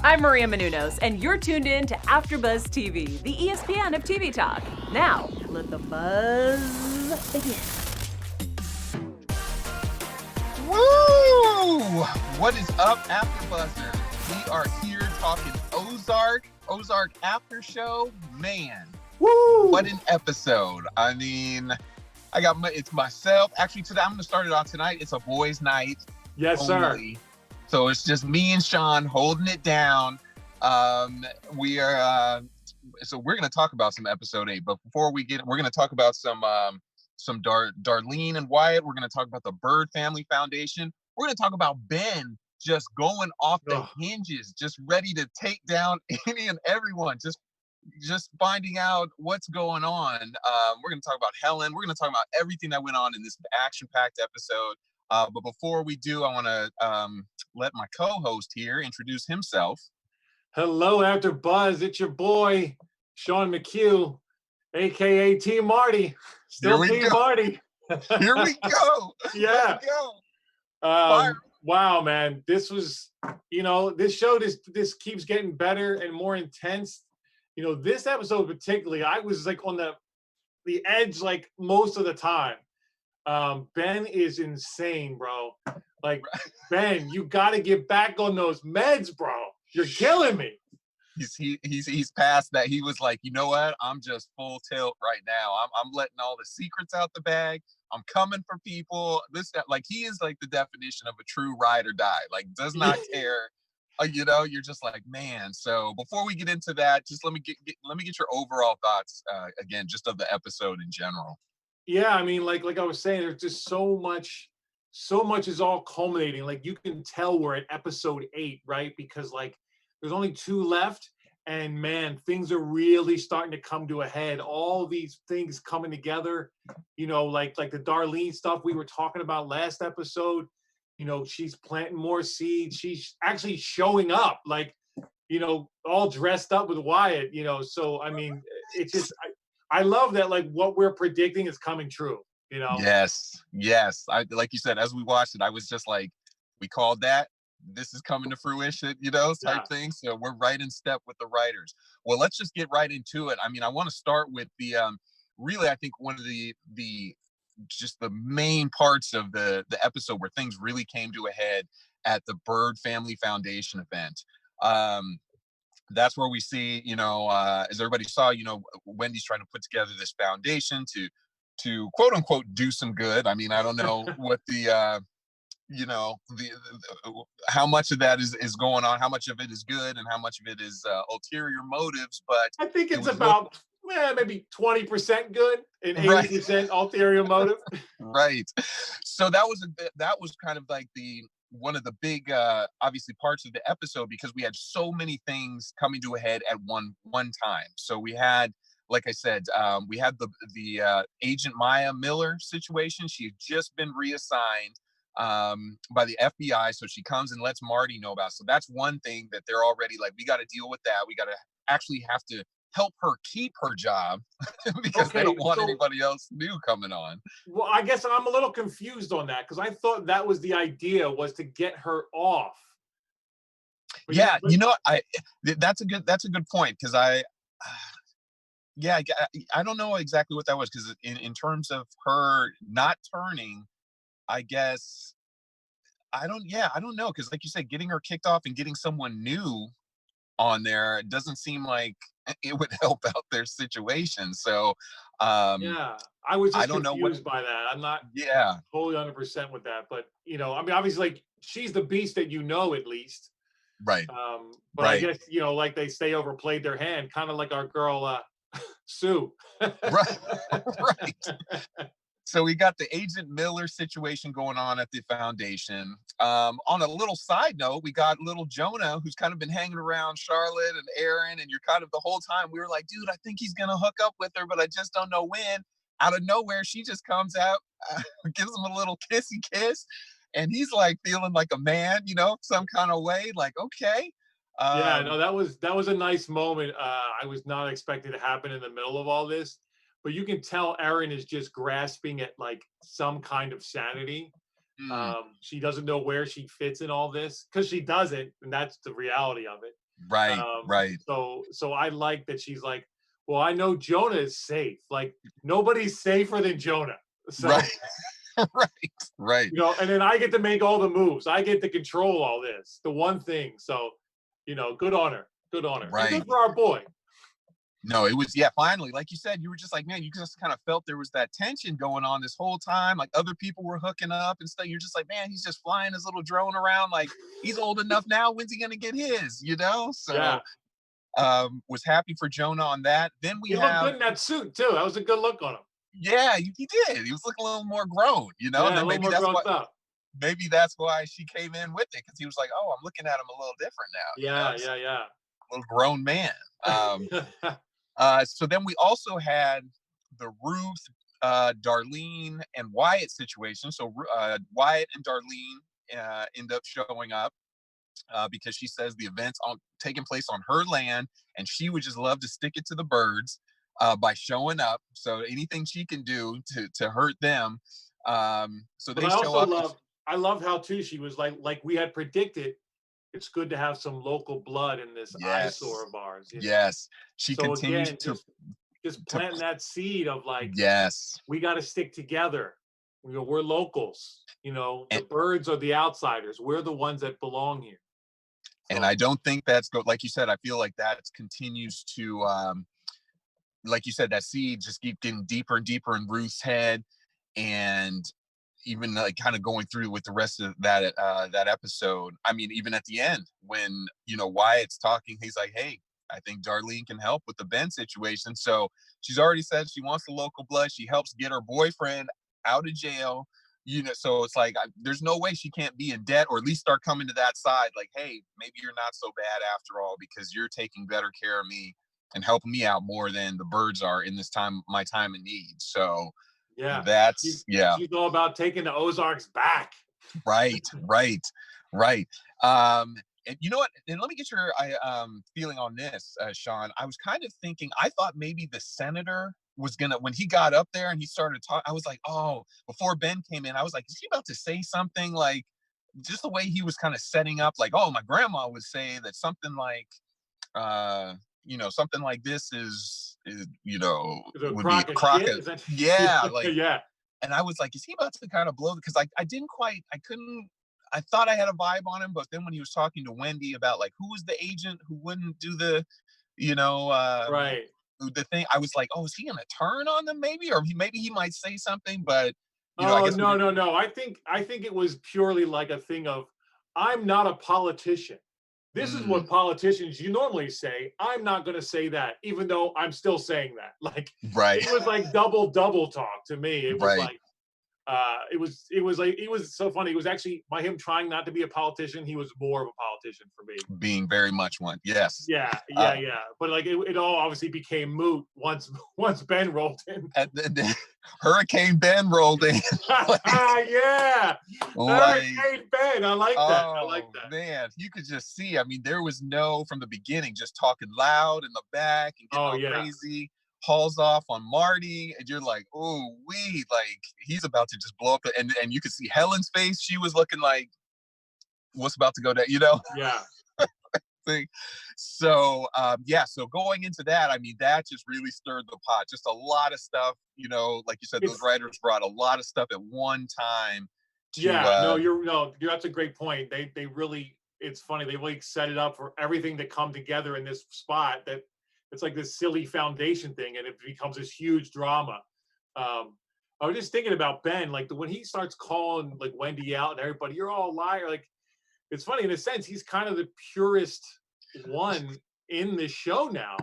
I'm Maria Menounos, and you're tuned in to AfterBuzz TV, the ESPN of TV talk. Now, let the buzz begin. Woo! What is up, AfterBuzzers? We are here talking Ozark after show. Man, woo! What an episode! I mean, it's myself. Actually, today I'm going to start it off tonight. It's a boys' night. Yes, only. Sir. So it's just me and Sean holding it down. We are so we're going to talk about some episode 8, but before we're going to talk about some Darlene and Wyatt. We're going to talk about the Byrde Family Foundation. We're going to talk about Ben just going off the hinges, just ready to take down any and everyone. Just finding out what's going on. We're going to talk about Helen. We're going to talk about everything that went on in this action-packed episode. But before we do, I want to let my co-host here introduce himself. Hello, AfterBuzz. It's your boy, Sean McHugh, a.k.a. Team Marty. Still Team Marty. Here we go. Yeah. Wow, man. This was, this show, this keeps getting better and more intense. This episode particularly, I was like on the edge like most of the time. Ben is insane, bro. Like, Ben, you got to get back on those meds, bro. You're killing me. He's past that. He was like, you know what? I'm just full tilt right now. I'm letting all the secrets out the bag. I'm coming for people. He is like the definition of a true ride or die. Like, does not care. You're just like, man. So before we get into that, just let me get your overall thoughts again, just of the episode in general. Yeah, I mean, like I was saying, there's just so much is all culminating. Like, you can tell we're at episode 8, right? Because like there's only 2 left, and man, things are really starting to come to a head. All these things coming together, like the Darlene stuff we were talking about last episode. She's planting more seeds. She's actually showing up, like, all dressed up with Wyatt. So I mean, it's just. I love that, like, what we're predicting is coming true, Yes. Like you said, as we watched it, I was just like, we called that. This is coming to fruition, type thing. So we're right in step with the writers. Well, let's just get right into it. I mean, I want to start with the, really, I think one of the main parts of the episode where things really came to a head at the Byrde Family Foundation event. That's where we see, as everybody saw, Wendy's trying to put together this foundation to quote unquote do some good. I mean, I don't know what the how much of that is going on, how much of it is good and how much of it is ulterior motives. But I think it's about maybe 20% good and 80% ulterior motive. Right. So that was kind of like one of the big, obviously, parts of the episode, because we had so many things coming to a head at one time. So we had, like I said, we had the Agent Maya Miller situation. She had just been reassigned by the FBI, so she comes and lets Marty know about. So that's one thing that they're already like, we got to deal with that. We got to actually have to help her keep her job because they don't want anybody else new coming on. Well, I guess I'm a little confused on that, because I thought that was the idea, was to get her off. But that's a good point, because I don't know exactly what that was, because in terms of her not turning, I guess I don't know, because like you said, getting her kicked off and getting someone new on there doesn't seem like it would help out their situation. So I was just confused by that. I'm not totally 100% with that, but I mean, obviously, like, she's the beast that at least, right? But I guess like they overplayed their hand, kind of like our girl Sue. right. So we got the Agent Miller situation going on at the foundation. On a little side note, we got little Jonah, who's kind of been hanging around Charlotte and Erin, and you're kind of the whole time we were like, dude, I think he's gonna hook up with her, but I just don't know when. Out of nowhere, she just comes out, gives him a little kissy kiss, and he's like feeling like a man, some kind of way. Like, okay. That was a nice moment. I was not expecting to happen in the middle of all this. But you can tell Erin is just grasping at like some kind of sanity. She doesn't know where she fits in all this, because she doesn't, and that's the reality of it. Right, right, So I like that she's like, well, I know Jonah is safe. Like nobody's safer than Jonah. So, right, right, right. and then I get to make all the moves. I get to control all this. The one thing. So, good on her. Good on her. And Right. good for our boy. No, it was, finally, like you said, you were just like, man, you just kind of felt there was that tension going on this whole time. Like other people were hooking up and stuff. You're just like, man, he's just flying his little drone around. Like he's old enough now. When's he going to get his, So, Yeah. Was happy for Jonah on that. Then He looked good in that suit too. That was a good look on him. Yeah, he did. He was looking a little more grown, Yeah, and then maybe that's why she came in with it, because he was like, oh, I'm looking at him a little different now. Yeah. Little grown man. So then we also had the Ruth, Darlene, and Wyatt situation. So Wyatt and Darlene end up showing up because she says the event's taking place on her land, and she would just love to stick it to the Byrdes by showing up. So anything she can do to hurt them. So they show up. I love how too she was like we had predicted. It's good to have some local blood in this eyesore of ours. Yes, she continues again, just planting that seed of like, yes, we got to stick together. We're locals. The Byrdes are the outsiders. We're the ones that belong here. So, and I don't think that's like you said. I feel like that continues to, like you said, that seed just keep getting deeper and deeper in Ruth's head, and even like kind of going through with the rest of that episode. I mean, even at the end when Wyatt's talking, he's like, hey, I think Darlene can help with the Ben situation. So she's already said she wants the local blood. She helps get her boyfriend out of jail, so it's like there's no way she can't be in debt, or at least start coming to that side like, hey, maybe you're not so bad after all, because you're taking better care of me and helping me out more than the Byrdes are in my time of need. So yeah, she's all about taking the Ozarks back. Right. And you know what? And let me get your feeling on this, Sean. I was kind of thinking, I thought maybe the senator was gonna, when he got up there and he started talking, I was like, oh, before Ben came in, I was like, is he about to say something? Like, just the way he was kind of setting up, like, oh, my grandma would say that something like, something like this is would be a crock of, yeah, like, yeah. And I was like, is he about to kind of blow? Because I thought I had a vibe on him, but then when he was talking to Wendy about like who was the agent who wouldn't do the, right, the thing, I was like, oh, is he gonna turn on them maybe, or maybe he might say something, but I guess no. I think it was purely like a thing of, I'm not a politician. This is what politicians you normally say. I'm not going to say that, even though I'm still saying that. Like, right. It was like double talk to me. It was like, it was so funny. It was actually by him trying not to be a politician. He was more of a politician for me. Being very much one. Yes. Yeah. But like it all obviously became moot once Ben rolled in. Hurricane Ben rolled in. Yeah. Hurricane Ben. I like that. Man, you could just see. I mean, there was from the beginning, just talking loud in the back and getting all crazy. Hauls off on Marty, and you're like, oh, like he's about to just blow up. And you could see Helen's face. She was looking like, what's about to go down, Yeah. Thing. So, so going into that, I mean, that just really stirred the pot. Just a lot of stuff, like you said, those writers brought a lot of stuff at one time. That's a great point. They really, it's funny, they really set it up for everything to come together in this spot that it's like this silly foundation thing, and it becomes this huge drama. I was just thinking about Ben, like when he starts calling like Wendy out and everybody, you're all a liar. Like, it's funny in a sense, he's kind of the purest one in the show now.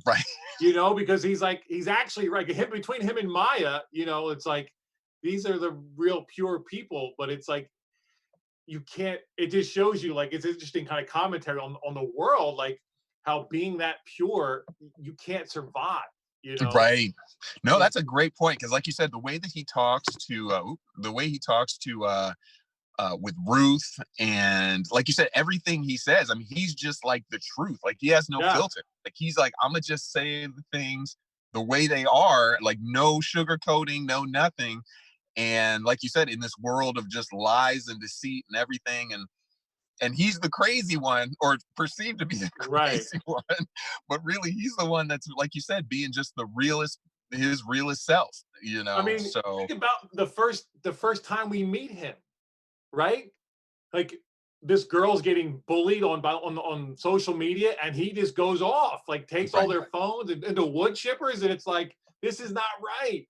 Right. Because he's actually right. Between him and Maya, it's like, these are the real pure people, but it's like, you can't, it just shows you like, it's interesting kind of commentary on the world, like, how being that pure, you can't survive, Right. No, that's a great point, because like you said, the way he talks to with Ruth, and like you said, everything he says, I mean, he's just like the truth. Like, he has no filter. Like, he's like, I'm gonna just say the things the way they are, like no sugarcoating, no nothing. And like you said, in this world of just lies and deceit and everything, and and he's the crazy one, or perceived to be the crazy one, but really he's the one that's, like you said, being just his realest self, you know. I mean, so think about the first time we meet him, right? Like, this girl's getting bullied on social media, and he just goes off, like takes all their phones into wood chippers, and it's like, this is not right.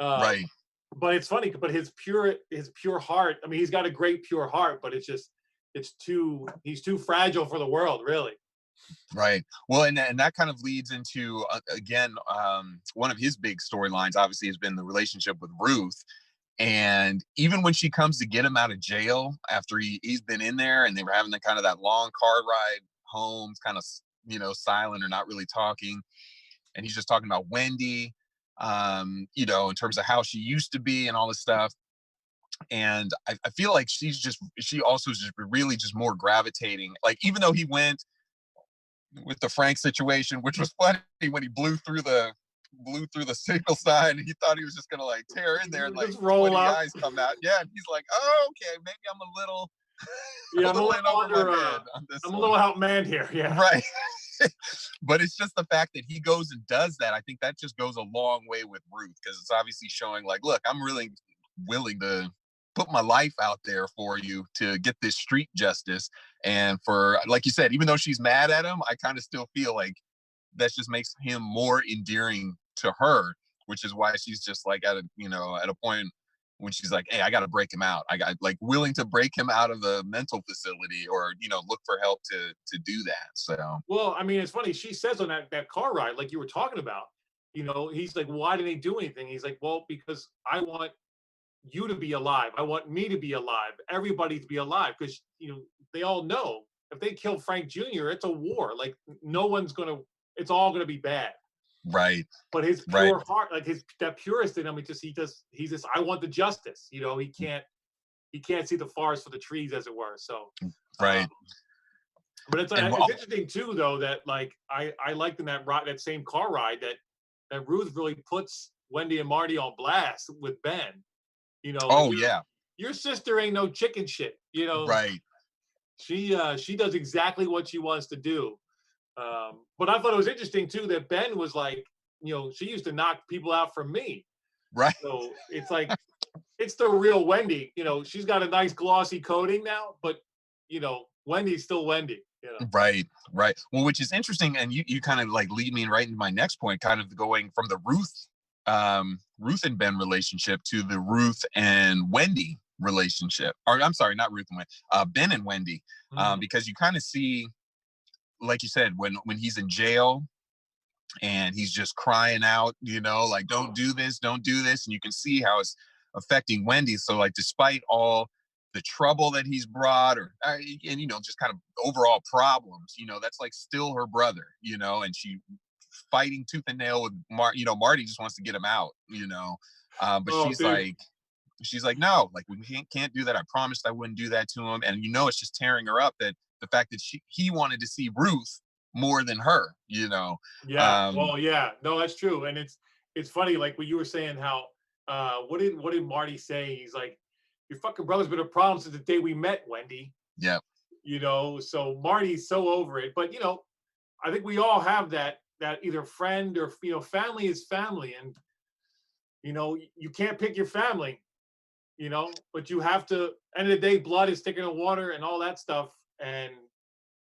Right. But it's funny, but his pure heart, I mean, he's got a great pure heart, but he's too fragile for the world, really. Right. Well, and that kind of leads into, again, one of his big storylines, obviously, has been the relationship with Ruth. And even when she comes to get him out of jail after he's been in there, and they were having that long car ride home, kind of, you know, silent or not really talking. And he's just talking about Wendy, you know, in terms of how she used to be and all this stuff. And I feel like she also is just really just more gravitating. Like, even though he went with the Frank situation, which was funny when he blew through the signal sign, and he thought he was just gonna like tear in there and like 20 guys come out. Yeah, and he's like, oh, okay, maybe I'm a little I'm a little outmanned here. Yeah. Right. But it's just the fact that he goes and does that. I think that just goes a long way with Ruth, because it's obviously showing like, look, I'm really willing to put my life out there for you to get this street justice. And for, like you said, even though she's mad at him, I kind of still feel like that just makes him more endearing to her, which is why she's just like at a point when she's like, hey, I got to break him out. I got like willing to break him out of the mental facility, or, you know, look for help to do that. So, well, I mean, it's funny. She says on that car ride, like you were talking about, you know, he's like, why didn't they do anything? He's like, well, because I want you to be alive. I want me to be alive. Everybody to be alive. Because, you know, they all know if they kill Frank Jr., it's a war. Like, it's all going to be bad. Right. But his pure heart, like that purist in him, he's just, I want the justice. You know, he can't see the forest for the trees, as it were. So, right. But it's interesting too, though, that like, I liked in that same car ride that Ruth really puts Wendy and Marty on blast with Ben. You know, oh yeah, your sister ain't no chicken shit. You know, right? She does exactly what she wants to do. But I thought it was interesting too that Ben was like, you know, she used to knock people out for me. Right. So it's like, it's the real Wendy. You know, she's got a nice glossy coating now, but you know, Wendy's still Wendy. You know? Right. Well, which is interesting, and you kind of like lead me right into my next point, kind of going from the Ruth and Ben relationship to the Ruth and Wendy relationship, or I'm sorry, not Ruth and Wendy, Ben and Wendy, because you kind of see, like you said, when he's in jail and he's just crying out, you know, like, don't do this, and you can see how it's affecting Wendy. So like, despite all the trouble that he's brought, and you know, just kind of overall problems, you know, that's like still her brother, you know, and she fighting tooth and nail with Marty just wants to get him out, you know, but she's like, no, like, we can't do that. I promised I wouldn't do that to him. And you know, it's just tearing her up, that the fact that he wanted to see Ruth more than her, you know. Yeah. Well, yeah, no, that's true. And it's funny, like what you were saying, how what did Marty say? He's like, your fucking brother's been a problem since the day we met, Wendy. Yeah. You know, so Marty's so over it. But you know, I think we all have that either friend or, you know, family is family, and you know, you can't pick your family, you know, but you have to, end of the day, blood is thicker than water and all that stuff. And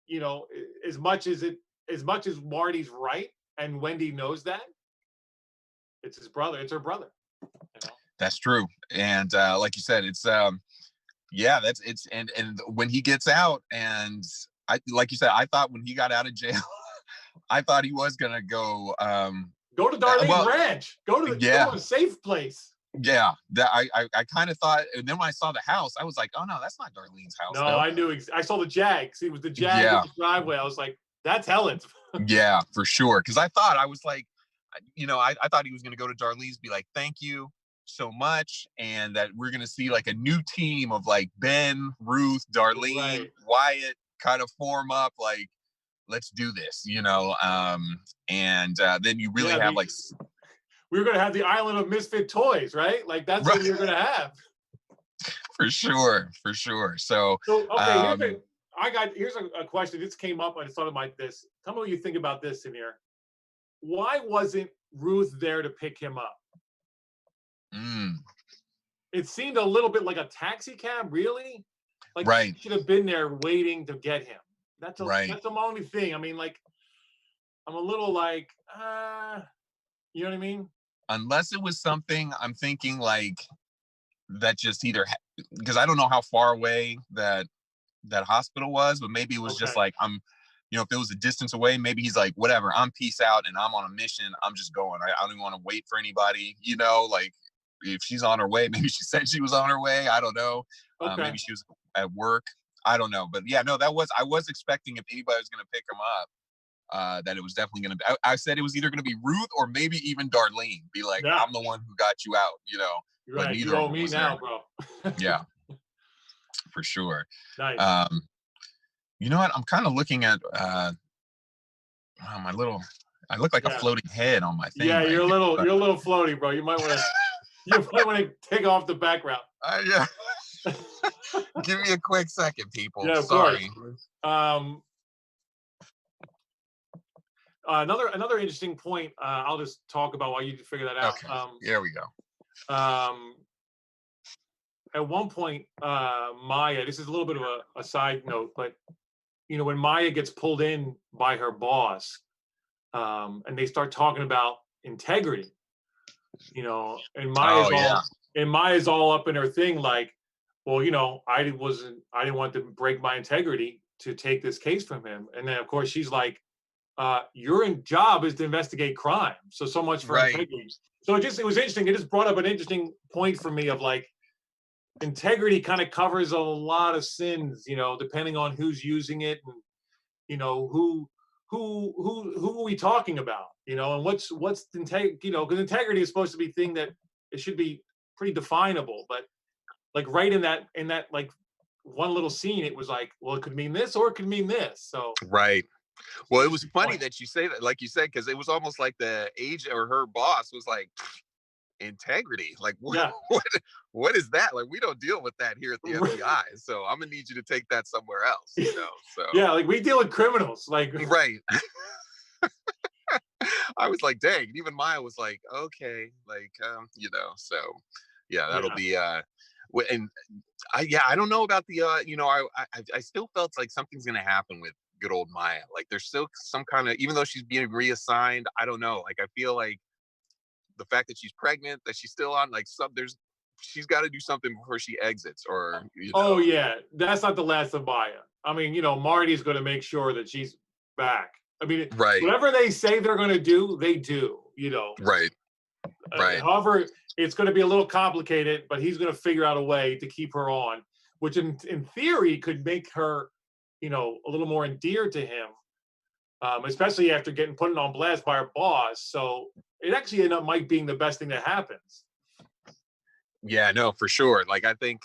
you know, as much as Marty's right and Wendy knows that, it's her brother, you know? That's true. And like you said, it's and when he gets out, and like you said, I thought when he got out of jail, I thought he was gonna go to Darlene's ranch, go to a safe place. Yeah, that I kind of thought, and then when I saw the house, I was like, oh no, that's not Darlene's house. No, I knew. I saw the Jag. See, it was the Jag in the driveway. I was like, that's Helen's. Yeah, for sure. Because I was like, you know, I thought he was gonna go to Darlene's, be like, thank you so much, and that we're gonna see like a new team of like Ben, Ruth, Darlene, Wyatt kind of form up, like, let's do this, you know. And then you really have like, we were going to have the island of misfit toys, right? Like, that's what we were going to have. For sure. So okay, here's a question. This came up and I thought about this. Tell me what you think about this in here. Why wasn't Ruth there to pick him up? It seemed a little bit like a taxi cab, really. Like she should have been there waiting to get him. That's the only thing. I mean, like, I'm a little like, you know what I mean? Unless it was something I'm thinking like that just either because I don't know how far away that hospital was, but maybe it was just like if it was a distance away, maybe he's like, whatever, I'm peace out and I'm on a mission. I'm just going. I don't even want to wait for anybody, like if she's on her way, maybe she said she was on her way. I don't know. Maybe she was at work. I don't know. But yeah, no, I was expecting if anybody was going to pick him up, that it was definitely going to be, I said it was either going to be Ruth or maybe even Darlene. Be like, I'm the one who got you out, You're right. You owe me now, bro. Yeah, for sure. Nice. You know what? I'm kind of looking at my little. I look like a floating head on my thing. Yeah, you're a little floaty, bro. You might want to take off the background. Yeah. Give me a quick second, people. Yeah, sorry. Another interesting point. I'll just talk about while you figure that out. Okay. There we go. At one point, Maya. This is a little bit of a side note, but when Maya gets pulled in by her boss, and they start talking about integrity, and Maya's all up in her thing, like, well, I didn't want to break my integrity to take this case from him. And then of course she's like, your job is to investigate crime. So much for integrity. So it was interesting. It just brought up an interesting point for me of like, integrity kind of covers a lot of sins, depending on who's using it and, who are we talking about, and what's integrity, because integrity is supposed to be a thing that it should be pretty definable, but like right in that like one little scene, it was like, well, it could mean this or it could mean this. So well, it was funny that you say that, like you said, because it was almost like the agent or her boss was like, integrity, like what is that? Like, we don't deal with that here at the FBI, so I'm gonna need you to take that somewhere else, so yeah, like we deal with criminals, like right. I was like, dang. Even Maya was like, okay, like so yeah, that'll be and I don't know about the I still felt like something's gonna happen with good old Maya. Like there's still some kind of, even though she's being reassigned, I don't know, like I feel like the fact that she's pregnant, that she's still on, like she's got to do something before she exits, or oh yeah, that's not the last of Maya. I mean, Marty's going to make sure that she's back. I mean, whatever they say they're going to do, they do. Right. However, it's going to be a little complicated, but he's going to figure out a way to keep her on, which in theory could make her, a little more endeared to him, especially after getting put on blast by her boss. So it actually ended up might being the best thing that happens. Yeah, no, for sure. Like I think,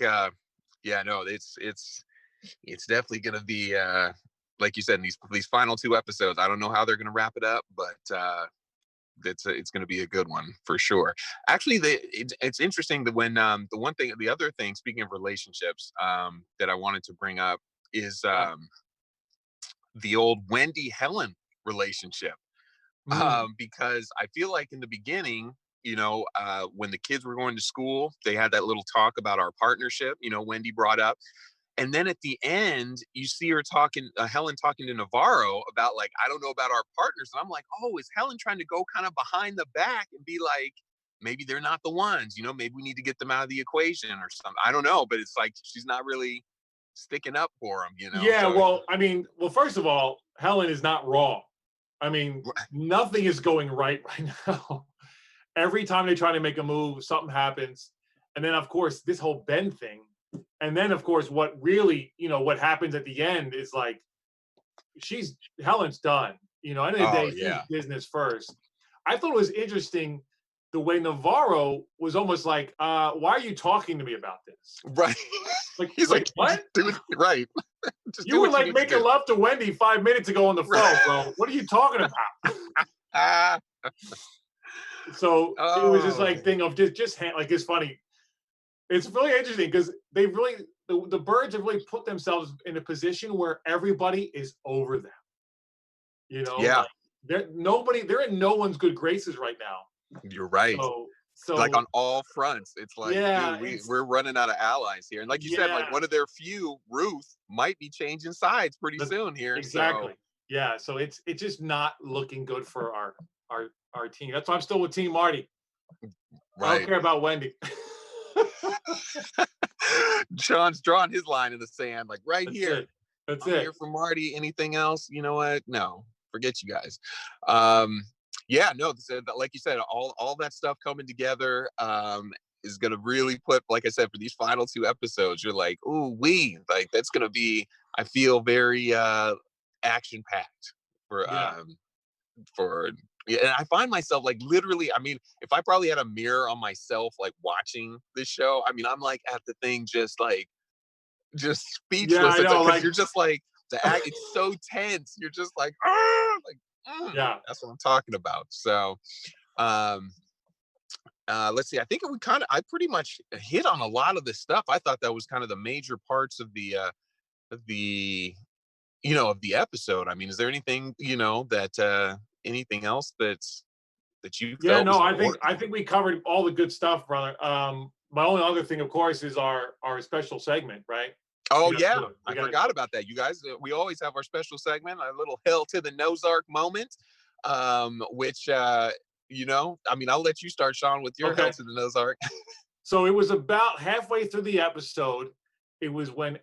it's definitely going to be, like you said, in these final two episodes. I don't know how they're going to wrap it up, but it's going to be a good one for sure. Actually, it's interesting that when the other thing, speaking of relationships, that I wanted to bring up is the old Wendy Helen relationship. Because I feel like in the beginning, when the kids were going to school, they had that little talk about our partnership, Wendy brought up. And then at the end, you see her talking, Helen talking to Navarro about like, I don't know about our partners. And I'm like, oh, is Helen trying to go kind of behind the back and be like, maybe they're not the ones, maybe we need to get them out of the equation or something. I don't know, but it's like, she's not really sticking up for them, Yeah, so, well, I mean, first of all, Helen is not wrong. I mean, nothing is going right now. Every time they try to make a move, something happens. And then, of course, this whole Ben thing. And then, of course, what really, what happens at the end is like, Helen's done. End of the day, she's business first. I thought it was interesting the way Navarro was almost like, why are you talking to me about this? Right. Like, he's like, what? Right. You were like making love to Wendy 5 minutes ago on the phone, bro. What are you talking about? So it was just like thing of just like, it's funny. It's really interesting because they really the Byrdes have really put themselves in a position where everybody is over them. You know, Yeah, like they're in no one's good graces right now. you're right. Like So on all fronts, it's like, yeah, dude, we're running out of allies here. And like you said, like yeah, one of their few, Ruth, might be changing sides pretty that's soon here. So exactly. Yeah, so it's just not looking good for our team. That's why I'm still with Team Marty. I don't right. care about Wendy. Sean's drawing his line in the sand, like right That's here. it. That's I'm it. here for Marty. Anything else? You know what? No, forget you guys. Um, yeah, no, like you said, all that stuff coming together is gonna really put, like I said, for these final 2 episodes, you're like, ooh, like that's gonna be, I feel very action packed for Yeah. for yeah, and I find myself like literally, I mean, if I probably had a mirror on myself like watching this show, I mean, I'm like at the thing just Yeah, speechless I know. because Like, you're just like the act, it's so tense. You're just like, ah, like yeah. that's what I'm talking about. So um let's see, I think I pretty much hit on a lot of this stuff. I thought that was kind of the major parts of the of the episode. I mean, is there anything that anything else that you Yeah, felt no, was I important? think we covered all the good stuff, brother. My only other thing, of course, is our special segment, right? Oh We got to yeah, do it. We I got to forgot about that. You guys, we always have our special segment, a little hell to the Ozark moment, which I mean, I'll let you start, Sean, with your hell Okay. to the Ozark. So it was about halfway through the episode. It was when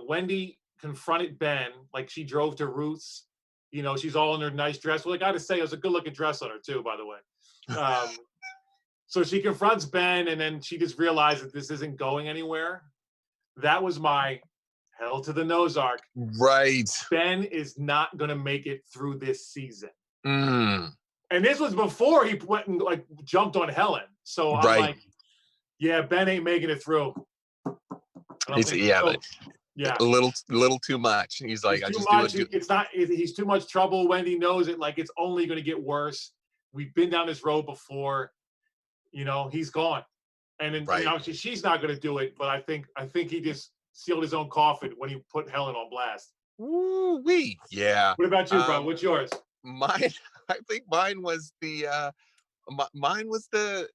Wendy confronted Ben, like she drove to Ruth's. You know, she's all in her nice dress. Well, I got to say, it was a good-looking dress on her too, by the way. So she confronts Ben, and then she just realized that this isn't going anywhere. That was my hell to the Ozark. Right. Ben is not going to make it through this season. Mm, And this was before he went and like jumped on Helen. So I'm right. like, yeah, Ben ain't making it through. Yeah, Yeah. a little too much. He's like, It's I too just do much. it. He's too much trouble. Wendy knows it. Like, it's only going to get worse. We've been down this road before. You know, he's gone. And then Right. obviously she's not going to do it. But I think he just sealed his own coffin when he put Helen on blast. Ooh wee. Yeah. What about you, bro? What's yours? Mine, I think mine was mine was the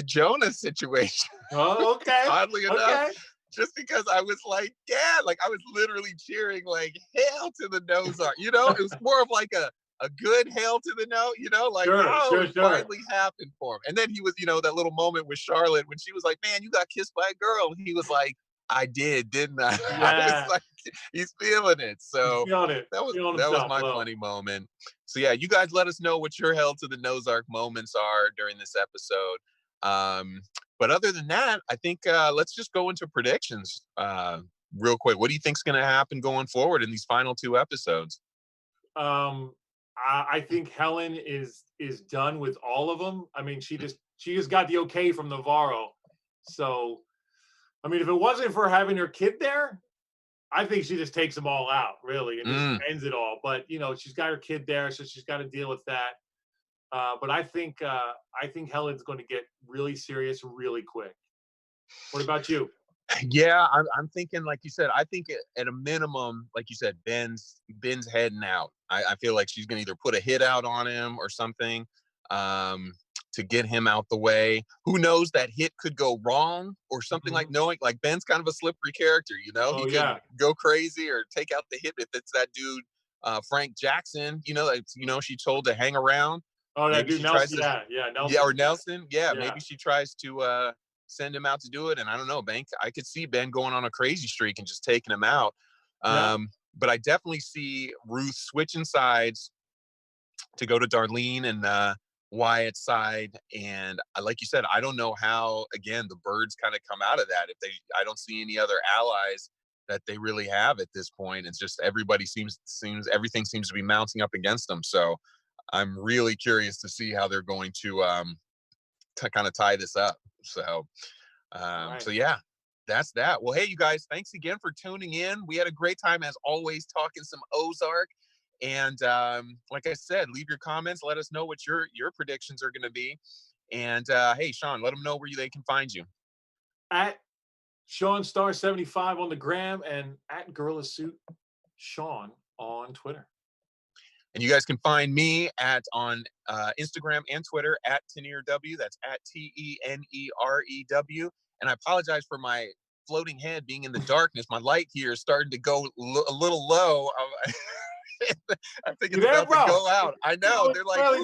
Jonas situation. Oh, okay. Oddly enough, Okay. just because I was like, yeah, like I was literally cheering like hell to the Ozark. You know, it was more of like a good hell to the no, like, Sure. it finally happened for him. And then he was, that little moment with Charlotte when she was like, man, you got kissed by a girl. And he was like, I did, didn't I? I Yeah. was like, he's feeling it. So He's feeling it. that was Feeling that was himself, my well. funny moment. So yeah, you guys let us know what your hell to the Ozark moments are during this episode. But other than that, I think let's just go into predictions real quick. What do you think's going to happen going forward in these final 2 episodes? I think Helen is done with all of them. I mean, she just got the okay from Navarro. So, I mean, if it wasn't for having her kid there, I think she just takes them all out, really, and just ends it all. But she's got her kid there, so she's got to deal with that. But I think Helen's going to get really serious really quick. What about you? Yeah, I'm thinking, like you said, I think at a minimum, like you said, Ben's heading out. I feel like she's gonna either put a hit out on him or something to get him out the way. Who knows, that hit could go wrong or something, like knowing like Ben's kind of a slippery character, Oh, he yeah. can go crazy or take out the hit if it's that dude Frank Jackson, she told to hang around. Oh, that Maybe dude she Nelson. tries to, Nelson. yeah, or Nelson. Yeah, Yeah. maybe she tries to send him out to do it. And I don't know, I could see Ben going on a crazy streak and just taking him out. Yeah. But I definitely see Ruth switching sides to go to Darlene and Wyatt's side. And like you said, I don't know how, again, the Byrdes kind of come out of that. I don't see any other allies that they really have at this point. It's just everybody everything seems to be mounting up against them. So I'm really curious to see how they're going to kind of tie this up. So, Right. so yeah, that's that. Well, hey, you guys, thanks again for tuning in. We had a great time as always talking some Ozark. And like I said, leave your comments. Let us know what your predictions are going to be. And hey, Sean, let them know where they can find you. At Sean Star 75 on the gram, and at Gorilla Suit Sean on Twitter. And you guys can find me on Instagram and Twitter at TenerW. That's at TENEREW. And I apologize for my floating head being in the darkness. My light here is starting to go a little low. I think it's about to go out. I know. They're like,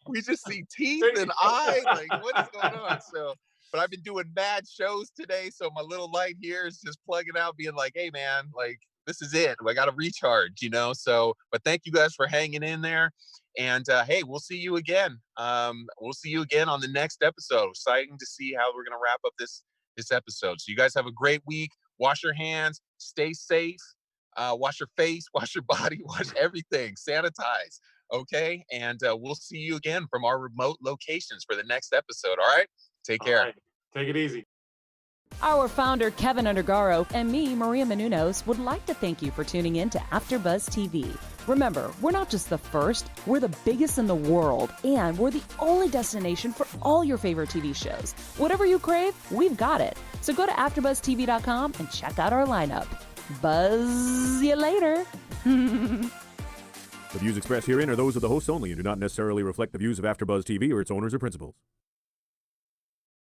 we just see teeth and eye. Like, what is going on? So, but I've been doing mad shows today, so my little light here is just plugging out, being like, hey man, like, this is it. I got to recharge, So, but thank you guys for hanging in there. And hey, we'll see you again. We'll see you again on the next episode. Exciting to see how we're going to wrap up this episode. So you guys have a great week. Wash your hands, stay safe, wash your face, wash your body, wash everything, sanitize. Okay. And we'll see you again from our remote locations for the next episode. All right. Take care. Right. Take it easy. Our founder, Kevin Undergaro, and me, Maria Menounos, would like to thank you for tuning in to AfterBuzz TV. Remember, we're not just the first, we're the biggest in the world, and we're the only destination for all your favorite TV shows. Whatever you crave, we've got it. So go to AfterBuzzTV.com and check out our lineup. Buzz you later. The views expressed herein are those of the hosts only and do not necessarily reflect the views of AfterBuzz TV or its owners or principals.